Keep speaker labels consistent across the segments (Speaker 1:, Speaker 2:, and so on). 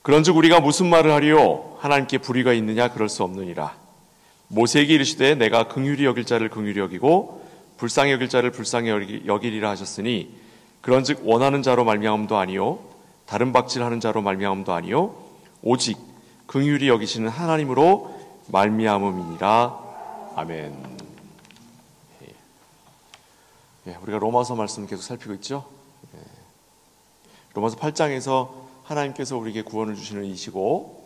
Speaker 1: 그런즉 우리가 무슨 말을 하리요? 하나님께 불의가 있느냐? 그럴 수 없느니라. 모세에게 이르시되 내가 긍휼히 여길 자를 긍휼히 여기고 불쌍히 여길 자를 불쌍히 여기리라 하셨으니 그런즉 원하는 자로 말미암음도 아니요 다른 박질하는 자로 말미암음도 아니요 오직 긍휼히 여기시는 하나님으로 말미암음이니라. 아멘. 우리가 로마서 말씀 계속 살피고 있죠. 로마서 8장에서 하나님께서 우리에게 구원을 주시는 이시고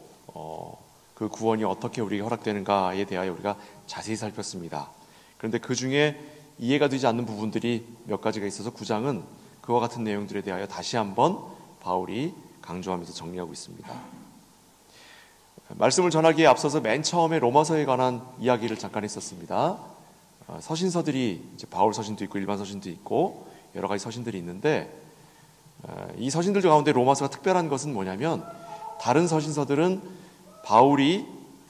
Speaker 1: 그 구원이 어떻게 우리에게 허락되는가에 대하여 우리가 자세히 살폈습니다. 그런데 그 중에 이해가 되지 않는 부분들이 몇 가지가 있어서 9장은 그와 같은 내용들에 대하여 다시 한번 바울이 강조하면서 정리하고 있습니다. 말씀을 전하기에 앞서서 맨 처음에 로마서에 관한 이야기를 잠깐 했었습니다. 서신서들이 이제 바울 서신도 있고 일반 서신도 있고 여러 가지 서신들이 있는데 이 서신들 가운데 로마서가 특별한 것은 뭐냐면 다른 서신서들은 바울이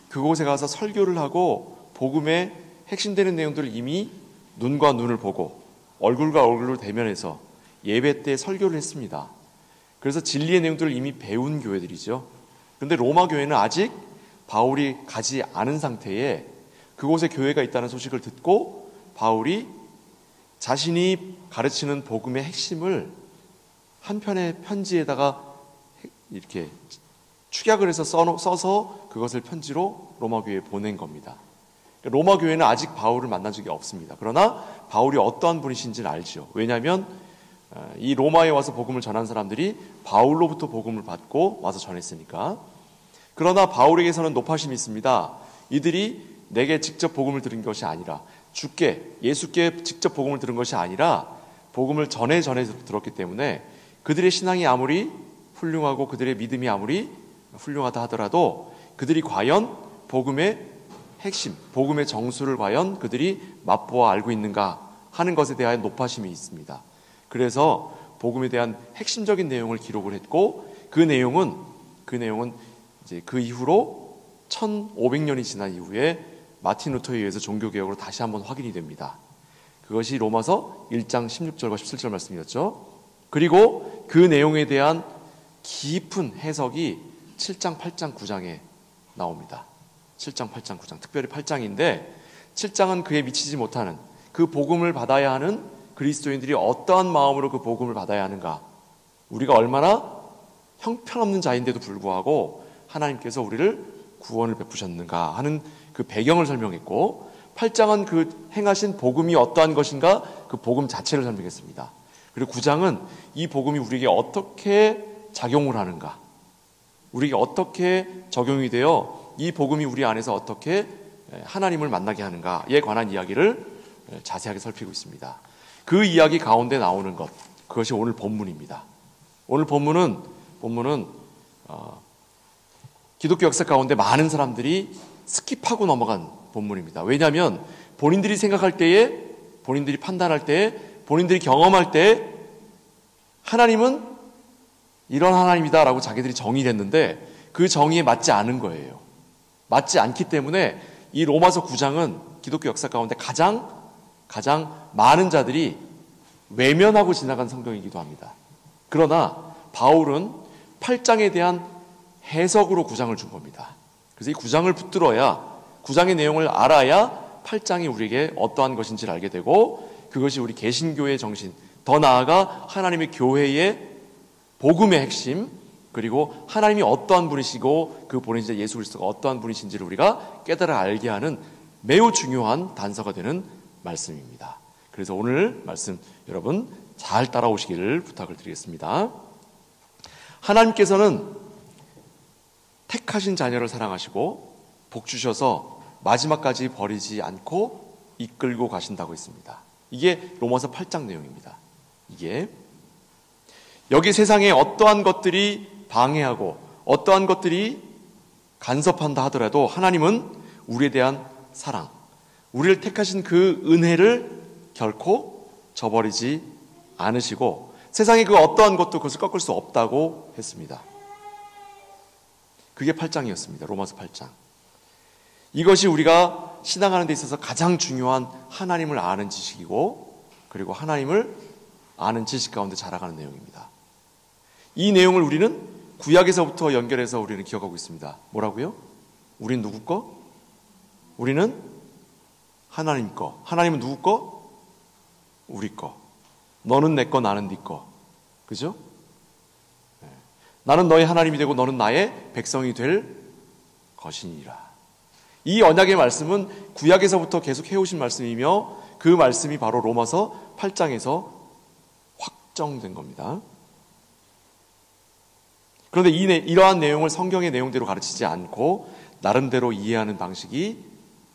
Speaker 1: 그곳에 가서 설교를 하고 복음의 핵심되는 내용들을 이미 눈과 눈을 보고 얼굴과 얼굴을 대면해서 예배 때 설교를 했습니다. 그래서 진리의 내용들을 이미 배운 교회들이죠. 그런데 로마 교회는 아직 바울이 가지 않은 상태에 그곳에 교회가 있다는 소식을 듣고 바울이 자신이 가르치는 복음의 핵심을 한 편의 편지에다가 이렇게 축약을 해서 써서 그것을 편지로 로마 교회에 보낸 겁니다. 로마 교회는 아직 바울을 만난 적이 없습니다. 그러나 바울이 어떠한 분이신지는 알죠. 왜냐하면 이 로마에 와서 복음을 전한 사람들이 바울로부터 복음을 받고 와서 전했으니까. 그러나 바울에게서는 높아심이 있습니다. 이들이 내게 직접 복음을 들은 것이 아니라 주께 예수께 직접 복음을 들은 것이 아니라 복음을 전해 들었기 때문에 그들의 신앙이 아무리 훌륭하고 그들의 믿음이 아무리 훌륭하다 하더라도 그들이 과연 복음의 핵심, 복음의 정수를 과연 그들이 맛보아 알고 있는가 하는 것에 대한 높아심이 있습니다. 그래서 복음에 대한 핵심적인 내용을 기록을 했고 그 내용은 이제 그 이후로 1500년이 지난 이후에 마틴 루터에 의해서 종교개혁으로 다시 한번 확인이 됩니다. 그것이 로마서 1장 16절과 17절 말씀이었죠. 그리고 그 내용에 대한 깊은 해석이 7장, 8장, 9장에 나옵니다. 7장, 8장, 9장, 특별히 8장인데 7장은 그에 미치지 못하는 그 복음을 받아야 하는 그리스도인들이 어떠한 마음으로 그 복음을 받아야 하는가, 우리가 얼마나 형편없는 자인데도 불구하고 하나님께서 우리를 구원을 베푸셨는가 하는 그 배경을 설명했고 8장은 그 행하신 복음이 어떠한 것인가 그 복음 자체를 설명했습니다. 그리고 9장은 이 복음이 우리에게 어떻게 작용을 하는가, 우리에게 어떻게 적용이 되어 이 복음이 우리 안에서 어떻게 하나님을 만나게 하는가에 관한 이야기를 자세하게 살피고 있습니다. 그 이야기 가운데 나오는 것, 그것이 오늘 본문입니다. 오늘 본문은 기독교 역사 가운데 많은 사람들이 스킵하고 넘어간 본문입니다. 왜냐하면 본인들이 생각할 때에, 본인들이 판단할 때에, 본인들이 경험할 때에 하나님은 이런 하나님이다라고 자기들이 정의했는데 그 정의에 맞지 않은 거예요. 맞지 않기 때문에 이 로마서 9장은 기독교 역사 가운데 가장 많은 자들이 외면하고 지나간 성경이기도 합니다. 그러나 바울은 8장에 대한 해석으로 9장을 준 겁니다. 그래서 이 9장을 붙들어야, 9장의 내용을 알아야 8장이 우리에게 어떠한 것인지를 알게 되고 그것이 우리 개신교의 정신, 더 나아가 하나님의 교회의 복음의 핵심, 그리고 하나님이 어떠한 분이시고 그 보내신 예수 그리스도가 어떠한 분이신지를 우리가 깨달아 알게 하는 매우 중요한 단서가 되는 말씀입니다. 그래서 오늘 말씀 여러분 잘 따라오시기를 부탁을 드리겠습니다. 하나님께서는 택하신 자녀를 사랑하시고 복 주셔서 마지막까지 버리지 않고 이끌고 가신다고 했습니다. 이게 로마서 8장 내용입니다. 이게 여기 세상에 어떠한 것들이 방해하고 어떠한 것들이 간섭한다 하더라도 하나님은 우리에 대한 사랑, 우리를 택하신 그 은혜를 결코 저버리지 않으시고 세상에 그 어떠한 것도 그것을 꺾을 수 없다고 했습니다. 그게 8장이었습니다. 로마서 8장. 이것이 우리가 신앙하는 데 있어서 가장 중요한 하나님을 아는 지식이고 그리고 하나님을 아는 지식 가운데 자라가는 내용입니다. 이 내용을 우리는 구약에서부터 연결해서 우리는 기억하고 있습니다. 뭐라고요? 우린 누구 거? 우리는 하나님 거. 하나님은 누구 거? 우리 거. 너는 내 거, 나는 네 거. 그죠? 네. 나는 너의 하나님이 되고 너는 나의 백성이 될 것이니라. 이 언약의 말씀은 구약에서부터 계속 해오신 말씀이며 그 말씀이 바로 로마서 8장에서 확정된 겁니다. 그런데 이러한 내용을 성경의 내용대로 가르치지 않고 나름대로 이해하는 방식이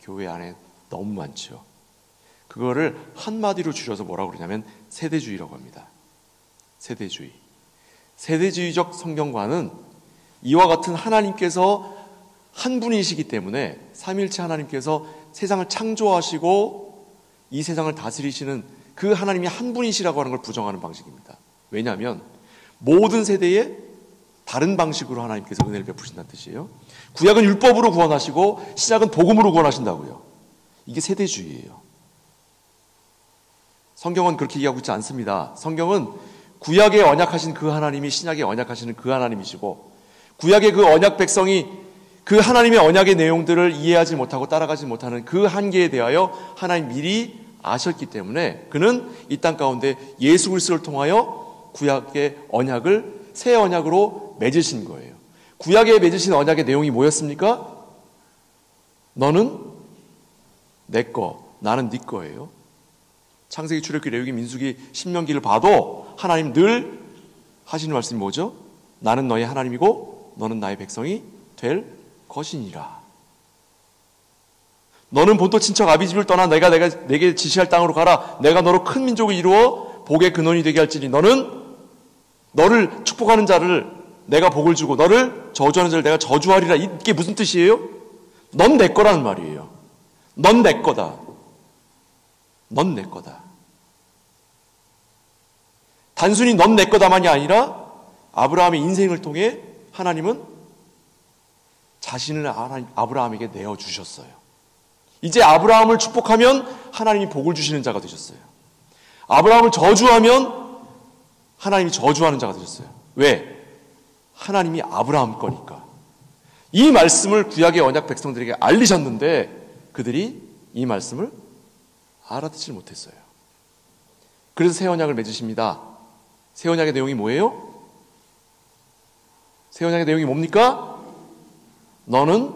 Speaker 1: 교회 안에 너무 많죠. 그거를 한마디로 줄여서 뭐라고 그러냐면 세대주의라고 합니다. 세대주의. 세대주의적 성경관은 이와 같은 하나님께서 한 분이시기 때문에 삼위일체 하나님께서 세상을 창조하시고 이 세상을 다스리시는 그 하나님이 한 분이시라고 하는 걸 부정하는 방식입니다. 왜냐하면 모든 세대에 다른 방식으로 하나님께서 은혜를 베푸신다는 뜻이에요. 구약은 율법으로 구원하시고 신약은 복음으로 구원하신다고요. 이게 세대주의예요. 성경은 그렇게 이해하고 있지 않습니다. 성경은 구약에 언약하신 그 하나님이 신약에 언약하시는 그 하나님이시고 구약의 그 언약 백성이 그 하나님의 언약의 내용들을 이해하지 못하고 따라가지 못하는 그 한계에 대하여 하나님 미리 아셨기 때문에 그는 이 땅 가운데 예수 그리스도를 통하여 구약의 언약을 새 언약으로 맺으신 거예요. 구약에 맺으신 언약의 내용이 뭐였습니까? 너는 내 거, 나는 네 거예요. 창세기, 출애굽기, 레위기, 민수기, 신명기를 봐도 하나님 늘 하시는 말씀이 뭐죠? 나는 너의 하나님이고 너는 나의 백성이 될 것이니라. 너는 본토 친척 아비집을 떠나 내가 내게 지시할 땅으로 가라. 내가 너로 큰 민족을 이루어 복의 근원이 되게 할지니 너는 너를 축복하는 자를 내가 복을 주고 너를 저주하는 자를 내가 저주하리라. 이게 무슨 뜻이에요? 넌 내 거라는 말이에요. 넌 내 거다. 넌 내 거다. 단순히 넌 내 거다만이 아니라 아브라함의 인생을 통해 하나님은 자신을 아브라함에게 내어주셨어요. 이제 아브라함을 축복하면 하나님이 복을 주시는 자가 되셨어요. 아브라함을 저주하면 하나님이 저주하는 자가 되셨어요. 왜? 하나님이 아브라함 거니까. 이 말씀을 구약의 언약 백성들에게 알리셨는데 그들이 이 말씀을 알아듣지 못했어요. 그래서 새 언약을 맺으십니다. 새 언약의 내용이 뭐예요? 새 언약의 내용이 뭡니까? 너는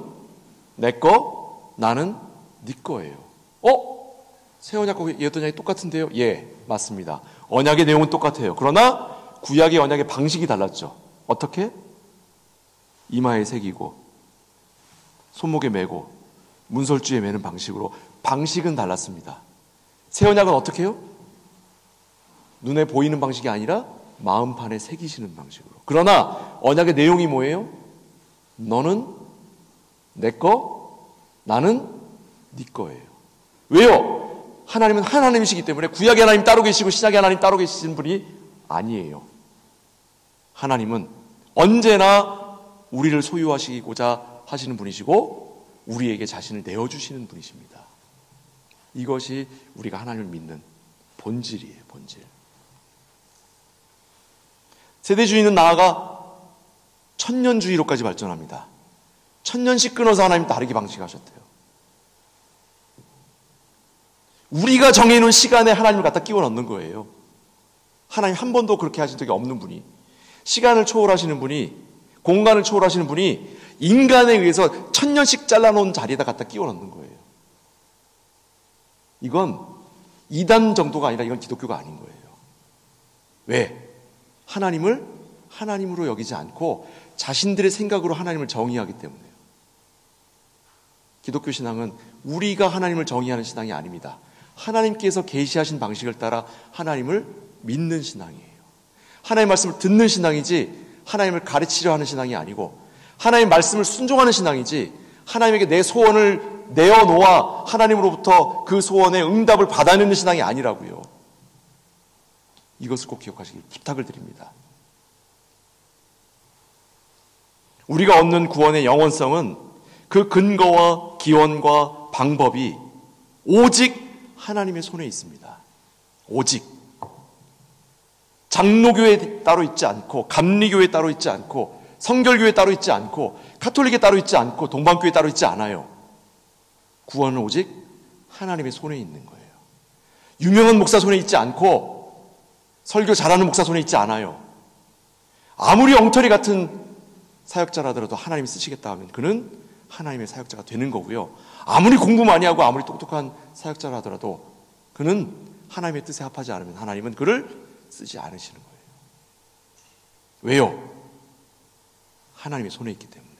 Speaker 1: 내 거, 나는 네 거예요. 새 언약과 옛 언약이 똑같은데요? 예, 맞습니다. 언약의 내용은 똑같아요. 그러나 구약의 언약의 방식이 달랐죠. 어떻게? 이마에 새기고 손목에 메고 문설주에 매는 방식으로 방식은 달랐습니다. 새 언약은 어떻게 해요? 눈에 보이는 방식이 아니라 마음판에 새기시는 방식으로. 그러나 언약의 내용이 뭐예요? 너는 내 거, 나는 네 거예요. 왜요? 하나님은 하나님이시기 때문에 구약의 하나님 따로 계시고 신약의 하나님 따로 계시는 분이 아니에요. 하나님은 언제나 우리를 소유하시고자 하시는 분이시고 우리에게 자신을 내어주시는 분이십니다. 이것이 우리가 하나님을 믿는 본질이에요. 본질. 세대주의는 나아가 천년주의로까지 발전합니다. 천년씩 끊어서 하나님 다르게 방식하셨대요. 우리가 정해놓은 시간에 하나님을 갖다 끼워 넣는 거예요. 하나님 한 번도 그렇게 하신 적이 없는 분이, 시간을 초월하시는 분이, 공간을 초월하시는 분이 인간에 의해서 천년씩 잘라놓은 자리에다 갖다 끼워 넣는 거예요. 이건 이단 정도가 아니라 이건 기독교가 아닌 거예요. 왜? 하나님을 하나님으로 여기지 않고 자신들의 생각으로 하나님을 정의하기 때문에요. 기독교 신앙은 우리가 하나님을 정의하는 신앙이 아닙니다. 하나님께서 계시하신 방식을 따라 하나님을 믿는 신앙이에요. 하나님의 말씀을 듣는 신앙이지 하나님을 가르치려 하는 신앙이 아니고 하나님의 말씀을 순종하는 신앙이지 하나님에게 내 소원을 내어놓아 하나님으로부터 그 소원의 응답을 받아내는 신앙이 아니라고요. 이것을 꼭 기억하시길 부탁을 드립니다. 우리가 얻는 구원의 영원성은 그 근거와 기원과 방법이 오직 하나님의 손에 있습니다. 오직. 장로교회 따로 있지 않고 감리교회 따로 있지 않고 성결교회 따로 있지 않고 가톨릭에 따로 있지 않고 동방교회 따로 있지 않아요. 구원은 오직 하나님의 손에 있는 거예요. 유명한 목사 손에 있지 않고 설교 잘하는 목사 손에 있지 않아요. 아무리 엉터리 같은 사역자라더라도 하나님이 쓰시겠다 하면 그는 하나님의 사역자가 되는 거고요. 아무리 공부 많이 하고 아무리 똑똑한 사역자라 하더라도 그는 하나님의 뜻에 합하지 않으면 하나님은 그를 쓰지 않으시는 거예요. 왜요? 하나님의 손에 있기 때문에.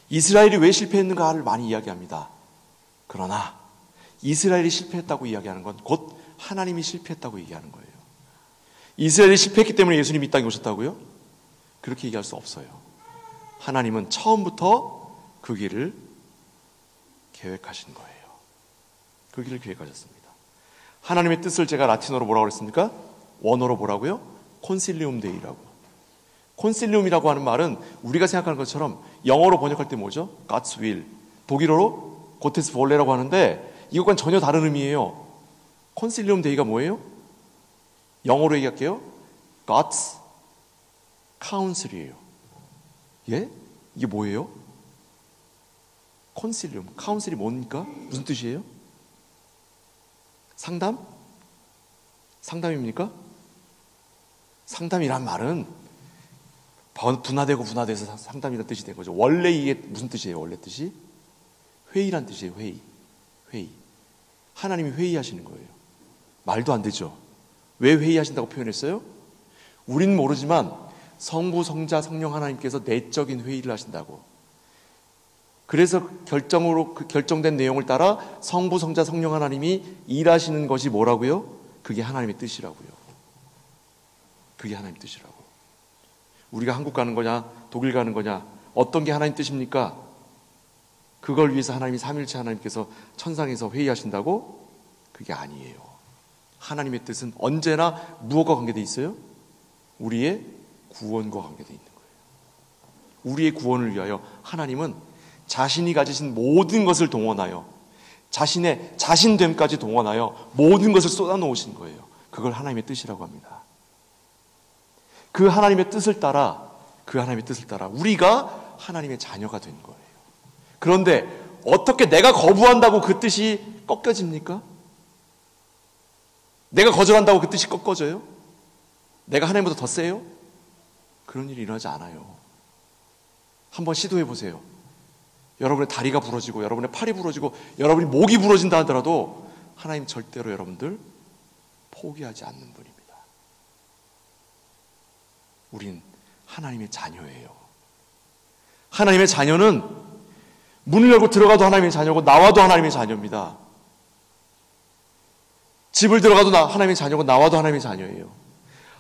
Speaker 1: 이스라엘이 왜 실패했는가를 많이 이야기합니다. 그러나 이스라엘이 실패했다고 이야기하는 건 곧 하나님이 실패했다고 얘기하는 거예요. 이스라엘이 실패했기 때문에 예수님이 이 땅에 오셨다고요? 그렇게 얘기할 수 없어요. 하나님은 처음부터 그 길을 계획하신 거예요. 그 길을 계획하셨습니다. 하나님의 뜻을 제가 라틴어로 뭐라고 그랬습니까? 원어로 뭐라고요? 콘실리움 데이라고. 콘실리움이라고 하는 말은 우리가 생각하는 것처럼 영어로 번역할 때 뭐죠? God's will. 독일어로 고테스 볼레라고 하는데 이것과는 전혀 다른 의미예요. 콘실리움 데이가 뭐예요? 영어로 얘기할게요. God's counsel이에요. 예? 이게 뭐예요? 콘실리움, 카운슬이 뭡니까? 무슨 뜻이에요? 상담? 상담입니까? 상담이란 말은 분화되고 분화돼서 상담이라는 뜻이 된 거죠. 원래 이게 무슨 뜻이에요? 원래 뜻이? 회의란 뜻이에요. 회의. 하나님이 회의하시는 거예요. 말도 안 되죠. 왜 회의하신다고 표현했어요? 우린 모르지만 성부, 성자, 성령 하나님께서 내적인 회의를 하신다고. 그래서 결정된 내용을 따라 성부, 성자, 성령 하나님이 일하시는 것이 뭐라고요? 그게 하나님의 뜻이라고요. 그게 하나님의 뜻이라고. 우리가 한국 가는 거냐, 독일 가는 거냐, 어떤 게 하나님 뜻입니까? 그걸 위해서 하나님이 삼일체 하나님께서 천상에서 회의하신다고? 그게 아니에요. 하나님의 뜻은 언제나 무엇과 관계되어 있어요? 우리의 구원과 관계되어 있는 거예요. 우리의 구원을 위하여 하나님은 자신이 가지신 모든 것을 동원하여 자신의 자신됨까지 동원하여 모든 것을 쏟아놓으신 거예요. 그걸 하나님의 뜻이라고 합니다. 그 하나님의 뜻을 따라 우리가 하나님의 자녀가 된 거예요. 그런데 어떻게 내가 거부한다고 그 뜻이 꺾여집니까? 내가 거절한다고 그 뜻이 꺾어져요? 내가 하나님보다 더 세요? 그런 일이 일어나지 않아요. 한번 시도해 보세요. 여러분의 다리가 부러지고 여러분의 팔이 부러지고 여러분이 목이 부러진다 하더라도 하나님 절대로 여러분들 포기하지 않는 분입니다. 우린 하나님의 자녀예요. 하나님의 자녀는 문을 열고 들어가도 하나님의 자녀고 나와도 하나님의 자녀입니다. 집을 들어가도 하나님의 자녀고 나와도 하나님의 자녀예요.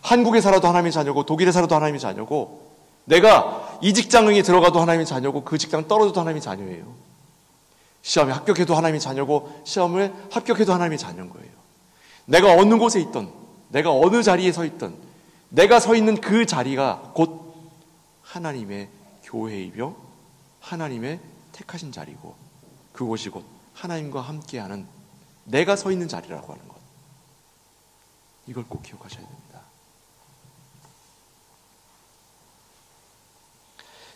Speaker 1: 한국에 살아도 하나님의 자녀고 독일에 살아도 하나님의 자녀고 내가 이 직장에 들어가도 하나님의 자녀고 그 직장 떨어져도 하나님의 자녀예요. 시험에 합격해도 하나님의 자녀고 시험에 합격해도 하나님의 자녀인 거예요. 내가 어느 곳에 있던 내가 어느 자리에 서 있던 내가 서 있는 그 자리가 곧 하나님의 교회이며 하나님의 택하신 자리고 그곳이 곧 하나님과 함께하는 내가 서 있는 자리라고 하는 것. 이걸 꼭 기억하셔야 됩니다.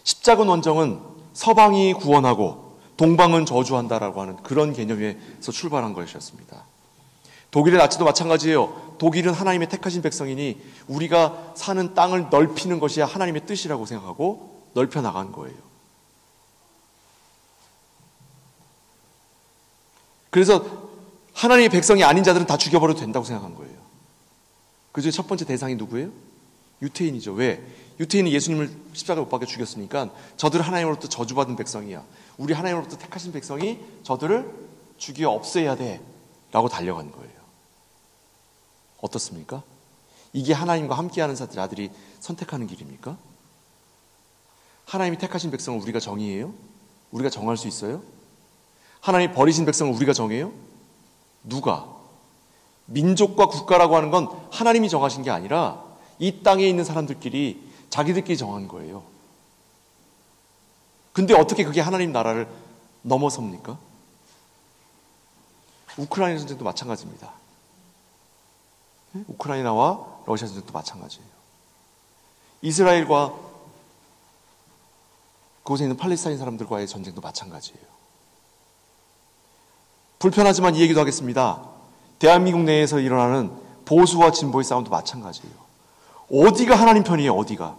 Speaker 1: 십자군 원정은 서방이 구원하고 동방은 저주한다라고 하는 그런 개념에서 출발한 것이었습니다. 독일의 나치도 마찬가지예요. 독일은 하나님의 택하신 백성이니 우리가 사는 땅을 넓히는 것이 하나님의 뜻이라고 생각하고 넓혀 나간 거예요. 그래서 하나님의 백성이 아닌 자들은 다 죽여버려도 된다고 생각한 거예요. 그 중에 첫 번째 대상이 누구예요? 유태인이죠. 왜? 유태인이 예수님을 십자가에 못 박혀 죽였으니까 저들은 하나님으로부터 저주받은 백성이야. 우리 하나님으로부터 택하신 백성이 저들을 죽여 없애야 돼 라고 달려간 거예요. 어떻습니까? 이게 하나님과 함께하는 자들이 선택하는 길입니까? 하나님이 택하신 백성을 우리가 정의해요? 우리가 정할 수 있어요? 하나님이 버리신 백성을 우리가 정해요? 누가? 민족과 국가라고 하는 건 하나님이 정하신 게 아니라 이 땅에 있는 사람들끼리 자기들끼리 정한 거예요. 근데 어떻게 그게 하나님 나라를 넘어섭니까? 우크라이나 전쟁도 마찬가지입니다. 우크라이나와 러시아 전쟁도 마찬가지예요. 이스라엘과 그곳에 있는 팔레스타인 사람들과의 전쟁도 마찬가지예요. 불편하지만 이 얘기도 하겠습니다. 대한민국 내에서 일어나는 보수와 진보의 싸움도 마찬가지예요. 어디가 하나님 편이에요? 어디가?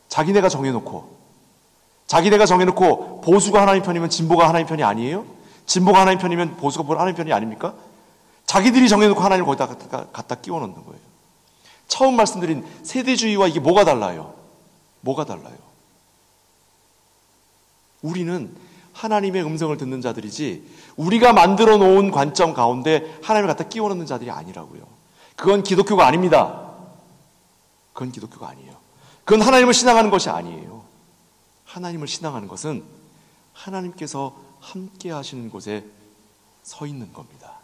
Speaker 1: 자기네가 정해놓고 보수가 하나님 편이면 진보가 하나님 편이 아니에요? 진보가 하나님 편이면 보수가 하나님 편이 아닙니까? 자기들이 정해놓고 하나님을 거기다 갖다 끼워 넣는 거예요. 처음 말씀드린 세대주의와 이게 뭐가 달라요? 뭐가 달라요? 우리는 하나님의 음성을 듣는 자들이지 우리가 만들어 놓은 관점 가운데 하나님을 갖다 끼워 넣는 자들이 아니라고요. 그건 기독교가 아닙니다. 그건 기독교가 아니에요. 그건 하나님을 신앙하는 것이 아니에요. 하나님을 신앙하는 것은 하나님께서 함께 하시는 곳에 서 있는 겁니다.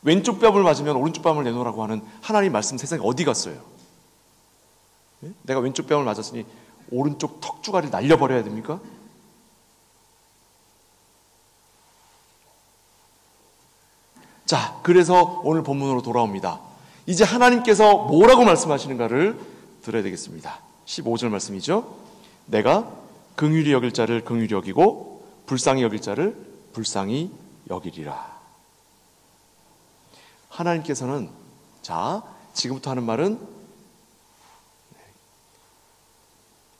Speaker 1: 왼쪽 뺨을 맞으면 오른쪽 뺨을 내놓으라고 하는 하나님 말씀 세상에 어디 갔어요? 내가 왼쪽 뺨을 맞았으니 오른쪽 턱주가를 날려버려야 됩니까? 자, 그래서 오늘 본문으로 돌아옵니다. 이제 하나님께서 뭐라고 말씀하시는가를 들어야 되겠습니다. 15절 말씀이죠. 내가 긍휼히 여길 자를 긍휼히 여기고 불쌍히 여길 자를 불쌍히 여기리라. 하나님께서는 자, 지금부터 하는 말은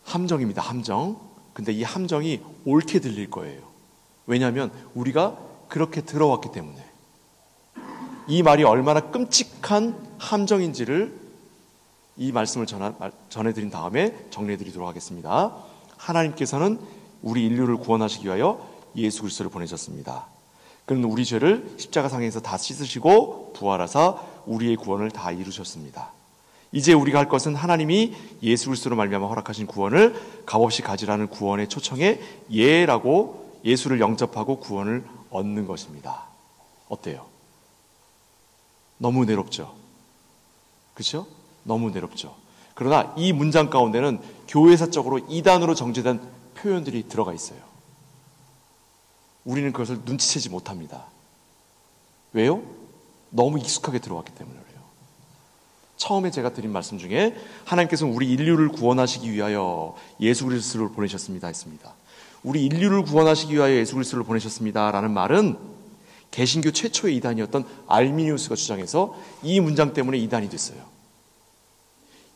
Speaker 1: 함정입니다. 함정. 근데 이 함정이 옳게 들릴 거예요. 왜냐하면 우리가 그렇게 들어왔기 때문에. 이 말이 얼마나 끔찍한 함정인지를 이 말씀을 전해드린 다음에 정리해드리도록 하겠습니다. 하나님께서는 우리 인류를 구원하시기 위하여 예수 그리스도를 보내셨습니다. 그는 우리 죄를 십자가상에서 다 씻으시고 부활하사 우리의 구원을 다 이루셨습니다. 이제 우리가 할 것은 하나님이 예수 그리스도로 말미암아 허락하신 구원을 값없이 가지라는 구원의 초청에 예라고 예수를 영접하고 구원을 얻는 것입니다. 어때요? 너무 내롭죠? 그렇죠? 너무 내롭죠. 그러나 이 문장 가운데는 교회사적으로 이단으로 정제된 표현들이 들어가 있어요. 우리는 그것을 눈치채지 못합니다. 왜요? 너무 익숙하게 들어왔기 때문에 그래요. 처음에 제가 드린 말씀 중에 하나님께서는 우리 인류를 구원하시기 위하여 예수 그리스도를 보내셨습니다 했습니다. 우리 인류를 구원하시기 위하여 예수 그리스도를 보내셨습니다 라는 말은 개신교 최초의 이단이었던 알미니우스가 주장해서 이 문장 때문에 이단이 됐어요.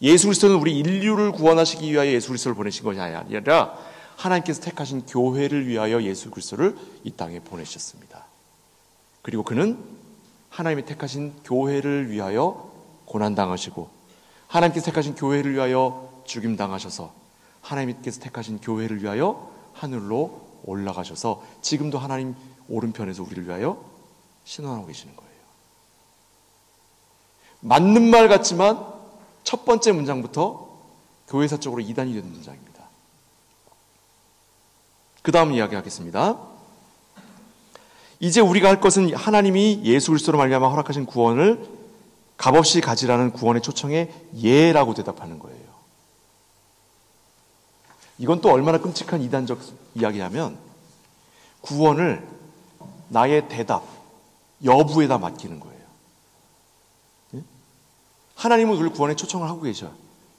Speaker 1: 예수 그리스도는 우리 인류를 구원하시기 위하여 예수 그리스도를 보내신 것이 아니라 하나님께서 택하신 교회를 위하여 예수 그리스도를 이 땅에 보내셨습니다. 그리고 그는 하나님이 택하신 교회를 위하여 고난당하시고 하나님께서 택하신 교회를 위하여 죽임당하셔서 하나님께서 택하신 교회를 위하여 하늘로 올라가셔서 지금도 하나님 오른편에서 우리를 위하여 신원하고 계시는 거예요. 맞는 말 같지만 첫 번째 문장부터 교회사적으로 이단이 된 문장입니다. 그 다음 이야기하겠습니다. 이제 우리가 할 것은 하나님이 예수 그리스도로 말미암아 허락하신 구원을 값없이 가지라는 구원의 초청에 예라고 대답하는 거예요. 이건 또 얼마나 끔찍한 이단적 이야기냐면 구원을 나의 대답, 여부에다 맡기는 거예요. 하나님은 우리를 구원의 초청을 하고 계셔요.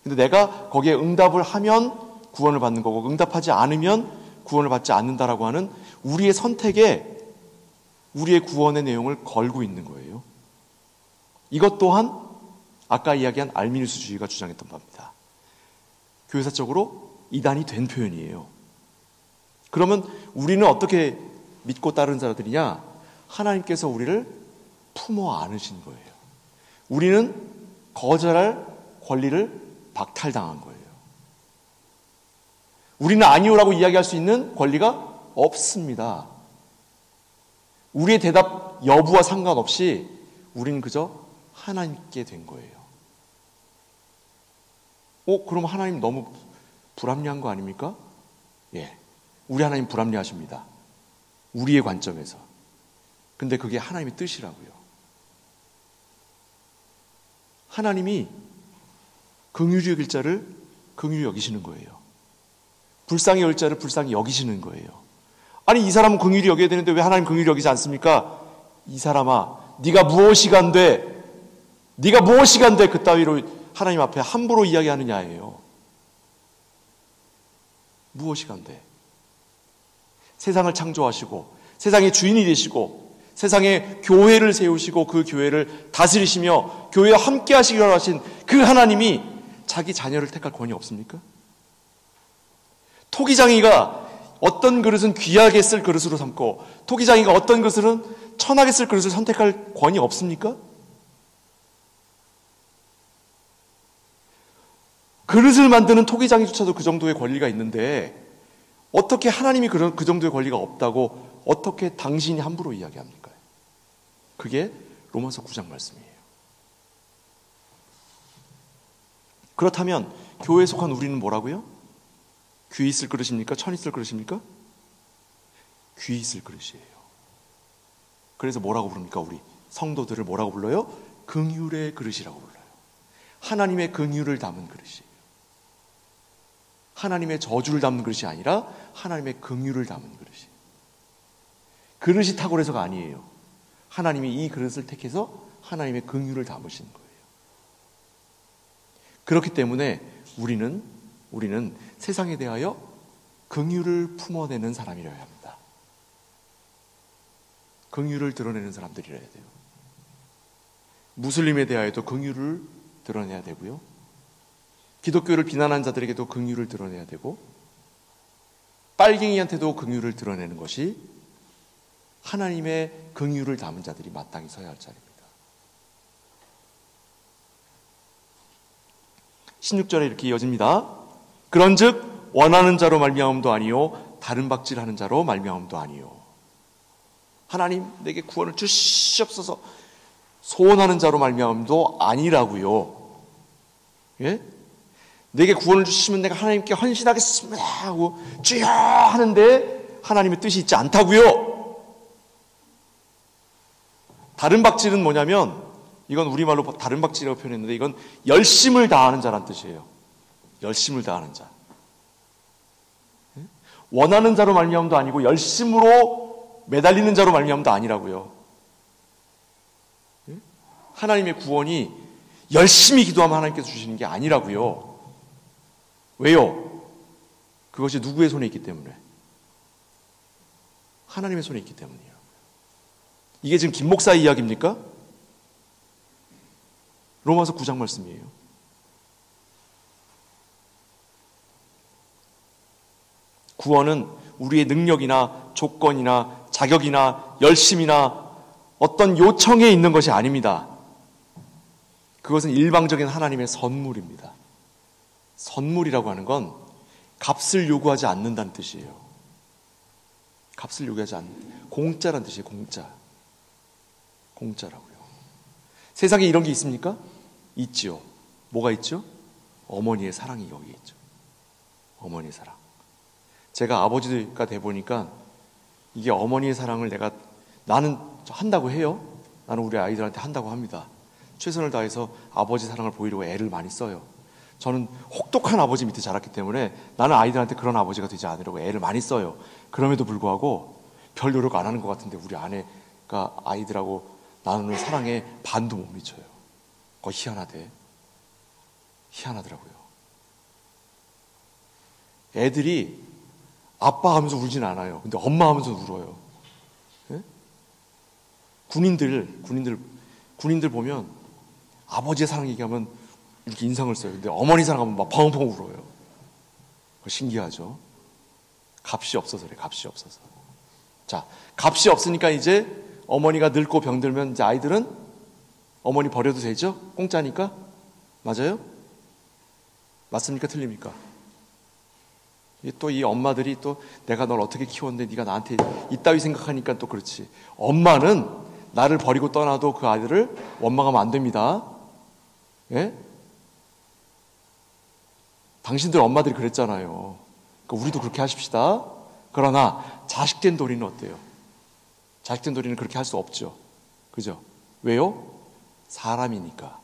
Speaker 1: 근데 내가 거기에 응답을 하면 구원을 받는 거고 응답하지 않으면 구원을 받지 않는다라고 하는 우리의 선택에 우리의 구원의 내용을 걸고 있는 거예요. 이것 또한 아까 이야기한 알미니우스주의가 주장했던 바입니다. 교회사적으로 이단이 된 표현이에요. 그러면 우리는 어떻게 믿고 따르는 자들이냐? 하나님께서 우리를 품어 안으신 거예요. 우리는 거절할 권리를 박탈당한 거예요. 우리는 아니오라고 이야기할 수 있는 권리가 없습니다. 우리의 대답 여부와 상관없이 우리는 그저 하나님께 된 거예요. 그럼 하나님 너무 불합리한 거 아닙니까? 예, 우리 하나님 불합리하십니다. 우리의 관점에서. 근데 그게 하나님의 뜻이라고요. 하나님이 긍휼히 여길 자를 긍휼히 여기시는 거예요. 불쌍히 여길 자를 불쌍히 여기시는 거예요. 아니 이 사람은 긍휼히 여겨야 되는데 왜 하나님 긍휼히 여기지 않습니까? 이 사람아, 네가 무엇이 간돼? 네가 무엇이 간데 그따위로 하나님 앞에 함부로 이야기하느냐예요. 무엇이 간데? 세상을 창조하시고 세상의 주인이 되시고 세상에 교회를 세우시고 그 교회를 다스리시며 교회와 함께 하시기로 하신 그 하나님이 자기 자녀를 택할 권위 없습니까? 토기장이가 어떤 그릇은 귀하게 쓸 그릇으로 삼고 토기장이가 어떤 그릇은 천하게 쓸 그릇을 선택할 권위 없습니까? 그릇을 만드는 토기장이조차도 그 정도의 권리가 있는데 어떻게 하나님이 그 정도의 권리가 없다고 어떻게 당신이 함부로 이야기합니까? 그게 로마서 9장 말씀이에요. 그렇다면 교회에 속한 우리는 뭐라고요? 귀 있을 그릇입니까? 천 있을 그릇입니까? 귀 있을 그릇이에요. 그래서 뭐라고 부릅니까? 우리 성도들을 뭐라고 불러요? 긍휼의 그릇이라고 불러요. 하나님의 긍휼을 담은 그릇이에요. 하나님의 저주를 담는 그릇이 아니라 하나님의 긍휼을 담은 그릇이에요. 그릇이 탁월해서가 아니에요. 하나님이 이 그릇을 택해서 하나님의 긍휼을 담으신 거예요. 그렇기 때문에 우리는 세상에 대하여 긍휼을 품어내는 사람이라야 합니다. 긍휼을 드러내는 사람들이라야 돼요. 무슬림에 대하여도 긍휼을 드러내야 되고요. 기독교를 비난한 자들에게도 긍휼을 드러내야 되고 빨갱이한테도 긍휼을 드러내는 것이 하나님의 긍휼을 담은 자들이 마땅히 서야 할 자리입니다. 16절에 이렇게 이어집니다. 그런즉 원하는 자로 말미암음도 아니요 다른 박질하는 자로 말미암음도 아니요. 하나님 내게 구원을 주시옵소서 소원하는 자로 말미암음도 아니라고요. 예? 내게 구원을 주시면 내가 하나님께 헌신하겠습니다 하고 주여 하는데 하나님의 뜻이 있지 않다고요. 다른 박질은 뭐냐면 이건 우리말로 다른 박질이라고 표현했는데 이건 열심을 다하는 자란 뜻이에요. 열심을 다하는 자. 원하는 자로 말미암음도 아니고 열심으로 매달리는 자로 말미암음도 아니라고요. 하나님의 구원이 열심히 기도하면 하나님께서 주시는 게 아니라고요. 왜요? 그것이 누구의 손에 있기 때문에? 하나님의 손에 있기 때문이에요. 이게 지금 김 목사의 이야기입니까? 로마서 9장 말씀이에요. 구원은 우리의 능력이나 조건이나 자격이나 열심이나 어떤 요청에 있는 것이 아닙니다. 그것은 일방적인 하나님의 선물입니다. 선물이라고 하는 건 값을 요구하지 않는다는 뜻이에요. 값을 요구하지 않는, 공짜란 뜻이에요. 공짜라고요. 세상에 이런 게 있습니까? 있지요. 뭐가 있죠? 어머니의 사랑이 여기에 있죠. 어머니의 사랑. 제가 아버지가 돼 보니까 이게 어머니의 사랑을 나는 한다고 해요. 나는 우리 아이들한테 한다고 합니다. 최선을 다해서 아버지 사랑을 보이려고 애를 많이 써요. 저는 혹독한 아버지 밑에 자랐기 때문에 나는 아이들한테 그런 아버지가 되지 않으려고 애를 많이 써요. 그럼에도 불구하고 별 노력 안 하는 것 같은데 우리 아내가 아이들하고 나누는 사랑에 반도 못 미쳐요. 그거 희한하더라고요. 애들이 아빠 하면서 울진 않아요. 근데 엄마 하면서 울어요. 예? 군인들 보면 아버지의 사랑 얘기하면 이렇게 인상을 써요. 근데 어머니 사랑하면 막 펑펑 울어요. 신기하죠? 값이 없어서 그래, 값이 없어서. 자, 값이 없으니까 이제 어머니가 늙고 병들면 이제 아이들은 어머니 버려도 되죠? 공짜니까? 맞아요? 맞습니까? 틀립니까? 또 이 엄마들이 또 내가 널 어떻게 키웠는데 네가 나한테 이따위 생각하니까 또 그렇지. 엄마는 나를 버리고 떠나도 그 아이들을 원망하면 안 됩니다. 예? 당신들 엄마들이 그랬잖아요. 그러니까 우리도 그렇게 하십시다. 그러나 자식된 도리는 어때요? 자식된 도리는 그렇게 할 수 없죠. 그죠? 왜요? 사람이니까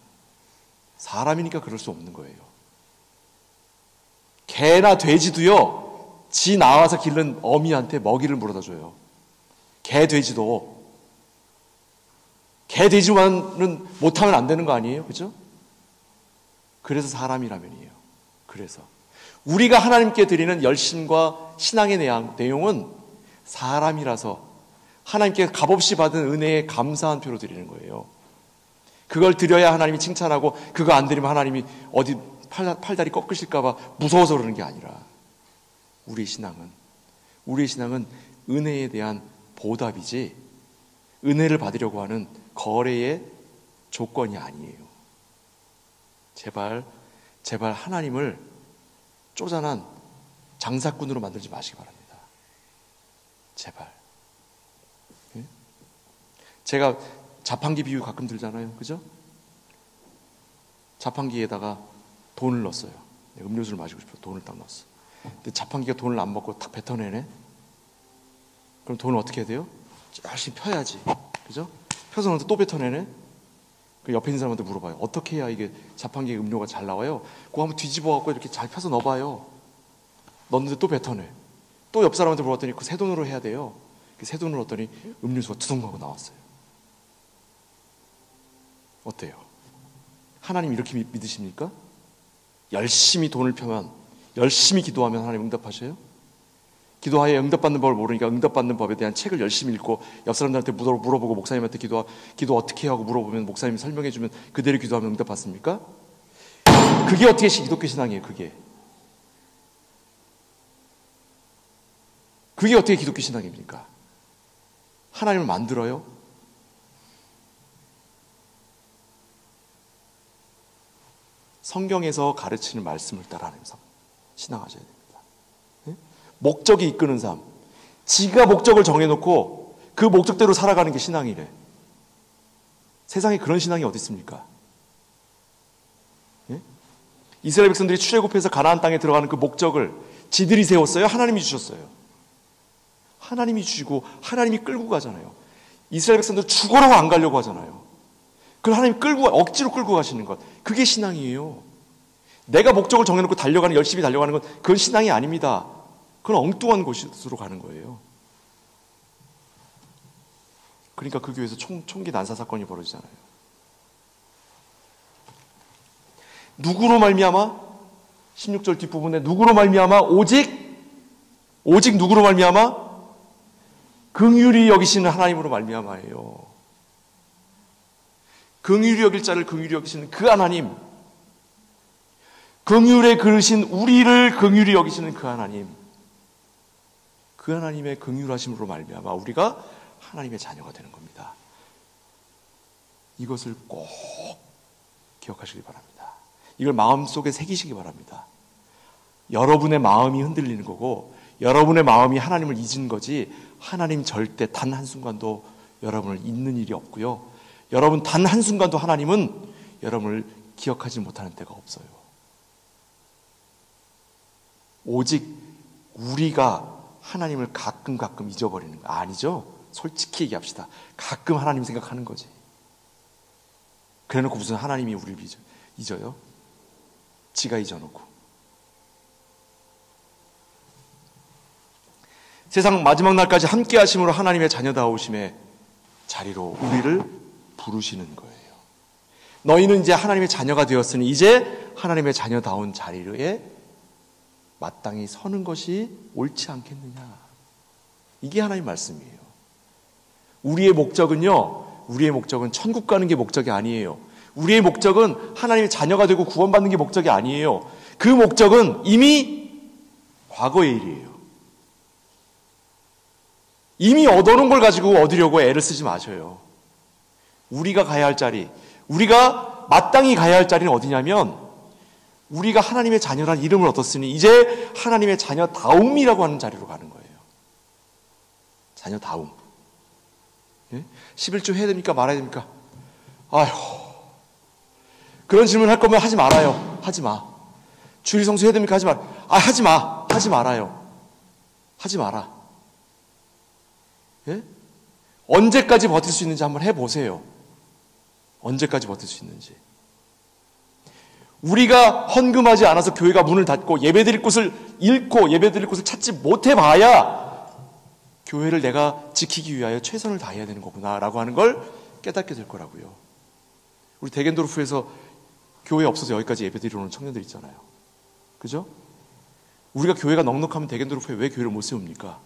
Speaker 1: 그럴 수 없는 거예요. 개나 돼지도요, 지 나와서 기른 어미한테 먹이를 물어다 줘요. 개, 돼지도 개 돼지만은 못하면 안 되는 거 아니에요? 그죠? 그래서 사람이라면이에요. 그래서 우리가 하나님께 드리는 열심과 신앙의 내용은 사람이라서 하나님께 값없이 받은 은혜에 감사한 표로 드리는 거예요. 그걸 드려야 하나님이 칭찬하고 그거 안 드리면 하나님이 어디 팔다리 꺾으실까 봐 무서워서 그러는 게 아니라 우리의 신앙은 은혜에 대한 보답이지 은혜를 받으려고 하는 거래의 조건이 아니에요. 제발 하나님을 쪼잔한 장사꾼으로 만들지 마시기 바랍니다. 제발. 예? 제가 자판기 비유 가끔 들잖아요. 그죠? 자판기에다가 돈을 넣었어요. 음료수를 마시고 싶어서 돈을 딱 넣었어. 근데 자판기가 돈을 안 먹고 탁 뱉어내네? 그럼 돈을 어떻게 해야 돼요? 열심히 펴야지. 그죠? 펴서 넣는데 또 뱉어내네? 그 옆에 있는 사람한테 물어봐요. 어떻게 해야 이게 자판기에 음료가 잘 나와요? 그거 한번 뒤집어갖고 이렇게 잘 펴서 넣어봐요. 넣는데 또 뱉어내. 또 옆 사람한테 물어봤더니 그 새 돈으로 해야 돼요. 새 돈으로 넣었더니 음료수가 두둥하고 나왔어요. 어때요? 하나님 이렇게 믿으십니까? 열심히 돈을 펴면, 열심히 기도하면 하나님 응답하셔요? 기도하에 응답받는 법을 모르니까 응답받는 법에 대한 책을 열심히 읽고 옆 사람들한테 물어보고 목사님한테 기도 어떻게 하고 물어보면 목사님이 설명해주면 그대로 기도하면 응답받습니까? 그게 어떻게 기독교 신앙이에요? 그게 어떻게 기독교 신앙입니까? 하나님을 만들어요? 성경에서 가르치는 말씀을 따라하면서 신앙하셔야 됩니다. 목적이 이끄는 삶. 지가 목적을 정해놓고 그 목적대로 살아가는 게 신앙이래. 세상에 그런 신앙이 어디 있습니까? 예? 이스라엘 백성들이 출애굽해서 가나안 땅에 들어가는 그 목적을 지들이 세웠어요? 하나님이 주셨어요? 하나님이 주시고 하나님이 끌고 가잖아요. 이스라엘 백성들 죽어라고 안 가려고 하잖아요. 그걸 하나님이 억지로 끌고 가시는 것. 그게 신앙이에요. 내가 목적을 정해놓고 열심히 달려가는 건 그건 신앙이 아닙니다. 그건 엉뚱한 곳으로 가는 거예요. 그러니까 그 교회에서 총기 난사 사건이 벌어지잖아요. 누구로 말미암아? 16절 뒷부분에 누구로 말미암아? 오직 누구로 말미암아? 긍휼히 여기시는 하나님으로 말미암아예요. 긍휼히 여길 자를 긍휼히 여기시는 그 하나님, 긍휼에 그르신 우리를 긍휼히 여기시는 그 하나님, 그 하나님의 긍휼하심으로 말미암아 우리가 하나님의 자녀가 되는 겁니다. 이것을 꼭 기억하시기 바랍니다. 이걸 마음속에 새기시기 바랍니다. 여러분의 마음이 흔들리는 거고 여러분의 마음이 하나님을 잊은 거지 하나님 절대 단 한순간도 여러분을 잊는 일이 없고요. 여러분 단 한순간도 하나님은 여러분을 기억하지 못하는 때가 없어요. 오직 우리가 하나님을 가끔 잊어버리는 거 아니죠? 솔직히 얘기합시다. 가끔 하나님 생각하는 거지. 그래놓고 무슨 하나님이 우리를 잊어요? 지가 잊어놓고. 세상 마지막 날까지 함께 하심으로 하나님의 자녀다우심의 자리로 우리를 부르시는 거예요. 너희는 이제 하나님의 자녀가 되었으니 이제 하나님의 자녀다운 자리에 마땅히 서는 것이 옳지 않겠느냐. 이게 하나님의 말씀이에요. 우리의 목적은 천국 가는 게 목적이 아니에요. 우리의 목적은 하나님의 자녀가 되고 구원받는 게 목적이 아니에요. 그 목적은 이미 과거의 일이에요. 이미 얻어놓은 걸 가지고 얻으려고 애를 쓰지 마셔요. 우리가 가야 할 자리, 우리가 마땅히 가야 할 자리는 어디냐면 우리가 하나님의 자녀란 이름을 얻었으니 이제 하나님의 자녀다움이라고 하는 자리로 가는 거예요. 자녀다움. 예? 11조 해야 됩니까? 말아야 됩니까? 아휴, 그런 질문 할 거면 하지 말아요. 하지 마. 주일 성수 해야 됩니까? 하지 마. 하지 마. 하지 말아요. 하지 마라. 예? 언제까지 버틸 수 있는지 한번 해보세요. 언제까지 버틸 수 있는지. 우리가 헌금하지 않아서 교회가 문을 닫고 예배드릴 곳을 잃고 예배드릴 곳을 찾지 못해봐야 교회를 내가 지키기 위하여 최선을 다해야 되는 거구나 라고 하는 걸 깨닫게 될 거라고요. 우리 데겐도르프에서 교회 없어서 여기까지 예배드리러 오는 청년들 있잖아요. 그죠? 우리가 교회가 넉넉하면 데겐도르프에 왜 교회를 못 세웁니까?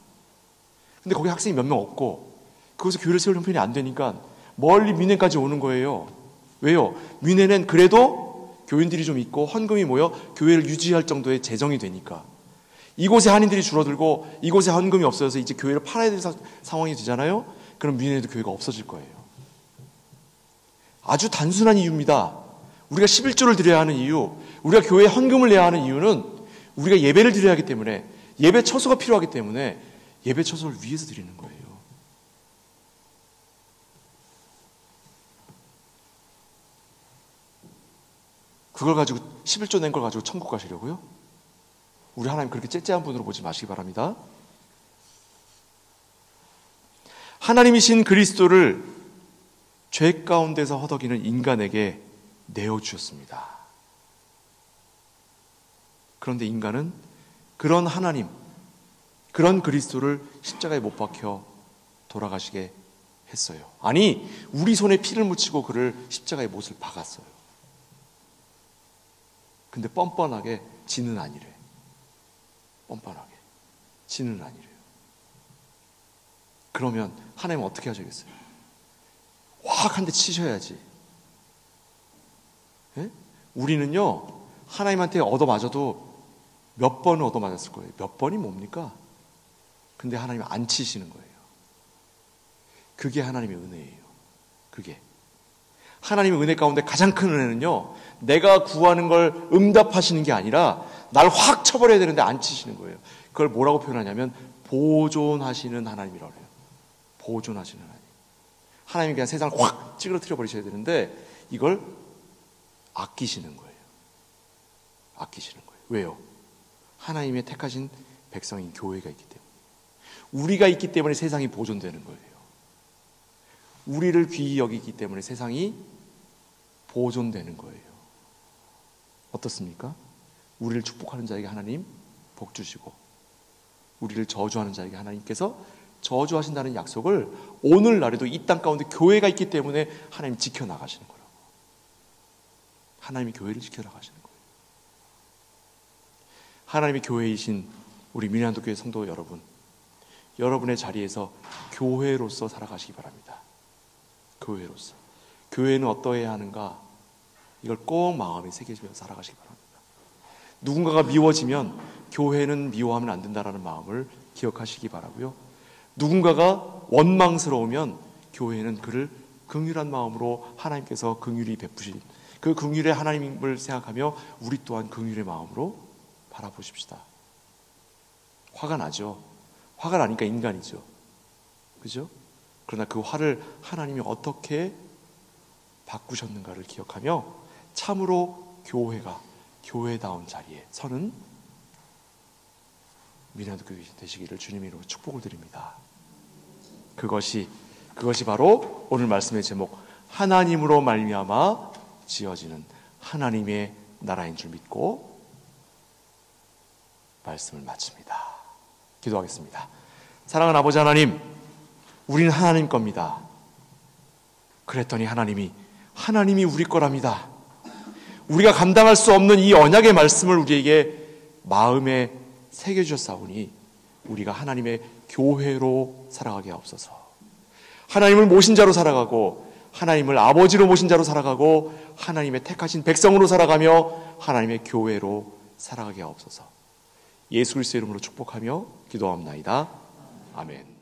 Speaker 1: 근데 거기 학생이 몇 명 없고 거기서 교회를 세울 형편이 안 되니까 멀리 뮌헨까지 오는 거예요. 왜요? 뮌헨은 그래도 교인들이 좀 있고 헌금이 모여 교회를 유지할 정도의 재정이 되니까. 이곳에 한인들이 줄어들고 이곳에 헌금이 없어져서 이제 교회를 팔아야 될 상황이 되잖아요. 그럼 뮌헨에도 교회가 없어질 거예요. 아주 단순한 이유입니다. 우리가 11조를 드려야 하는 이유, 우리가 교회에 헌금을 내야 하는 이유는 우리가 예배를 드려야 하기 때문에, 예배 처소가 필요하기 때문에 예배 처소를 위해서 드리는 거예요. 그걸 가지고 11조 낸 걸 가지고 천국 가시려고요? 우리 하나님 그렇게 째째한 분으로 보지 마시기 바랍니다. 하나님이신 그리스도를 죄 가운데서 허덕이는 인간에게 내어주셨습니다. 그런데 인간은 그런 하나님, 그런 그리스도를 십자가에 못 박혀 돌아가시게 했어요. 아니, 우리 손에 피를 묻히고 그를 십자가에 못을 박았어요. 근데 뻔뻔하게 지는 아니래. 뻔뻔하게 지는 아니래요. 그러면 하나님은 어떻게 하시겠어요? 확 한 대 치셔야지. 예? 우리는요, 하나님한테 얻어맞아도 몇 번을 얻어맞았을 거예요. 몇 번이 뭡니까? 근데 하나님은 안 치시는 거예요. 그게 하나님의 은혜예요. 그게. 하나님의 은혜 가운데 가장 큰 은혜는요, 내가 구하는 걸 응답하시는 게 아니라 날 확 쳐버려야 되는데 안 치시는 거예요. 그걸 뭐라고 표현하냐면 보존하시는 하나님이라고 해요. 보존하시는 하나님. 하나님이 그냥 세상을 확 찌그러뜨려 버리셔야 되는데 이걸 아끼시는 거예요. 아끼시는 거예요. 왜요? 하나님의 택하신 백성인 교회가 있기 때문에. 우리가 있기 때문에 세상이 보존되는 거예요. 우리를 귀히 여기기 때문에 세상이 보존되는 거예요. 어떻습니까? 우리를 축복하는 자에게 하나님 복 주시고, 우리를 저주하는 자에게 하나님께서 저주하신다는 약속을 오늘날에도 이 땅 가운데 교회가 있기 때문에 하나님 지켜나가시는 거라고. 하나님이 교회를 지켜나가시는 거예요. 하나님의 교회이신 우리 민현도교회 성도 여러분, 여러분의 자리에서 교회로서 살아가시기 바랍니다. 교회로서. 교회는 어떠해야 하는가? 이걸 꼭 마음에 새기시며 살아가시기 바랍니다. 누군가가 미워지면 교회는 미워하면 안 된다라는 마음을 기억하시기 바라고요. 누군가가 원망스러우면 교회는 그를 긍휼한 마음으로 하나님께서 긍휼히 베푸신 그 긍휼의 하나님을 생각하며 우리 또한 긍휼의 마음으로 바라보십시다. 화가 나죠. 화가 나니까 인간이죠. 그죠? 그러나 그 화를 하나님이 어떻게 바꾸셨는가를 기억하며 참으로 교회가 교회다운 자리에 서는 민현도교회 되시기를 주님의 이름으로 축복을 드립니다. 그것이 바로 오늘 말씀의 제목, 하나님으로 말미암아 지어지는 하나님의 나라인 줄 믿고 말씀을 마칩니다. 기도하겠습니다. 사랑하는 아버지 하나님, 우리는 하나님 겁니다. 그랬더니 하나님이 우리 거랍니다. 우리가 감당할 수 없는 이 언약의 말씀을 우리에게 마음에 새겨주셨사오니 우리가 하나님의 교회로 살아가게 하옵소서. 하나님을 모신 자로 살아가고, 하나님을 아버지로 모신 자로 살아가고, 하나님의 택하신 백성으로 살아가며 하나님의 교회로 살아가게 하옵소서. 예수 그리스도의 이름으로 축복하며 기도합나이다. 아멘.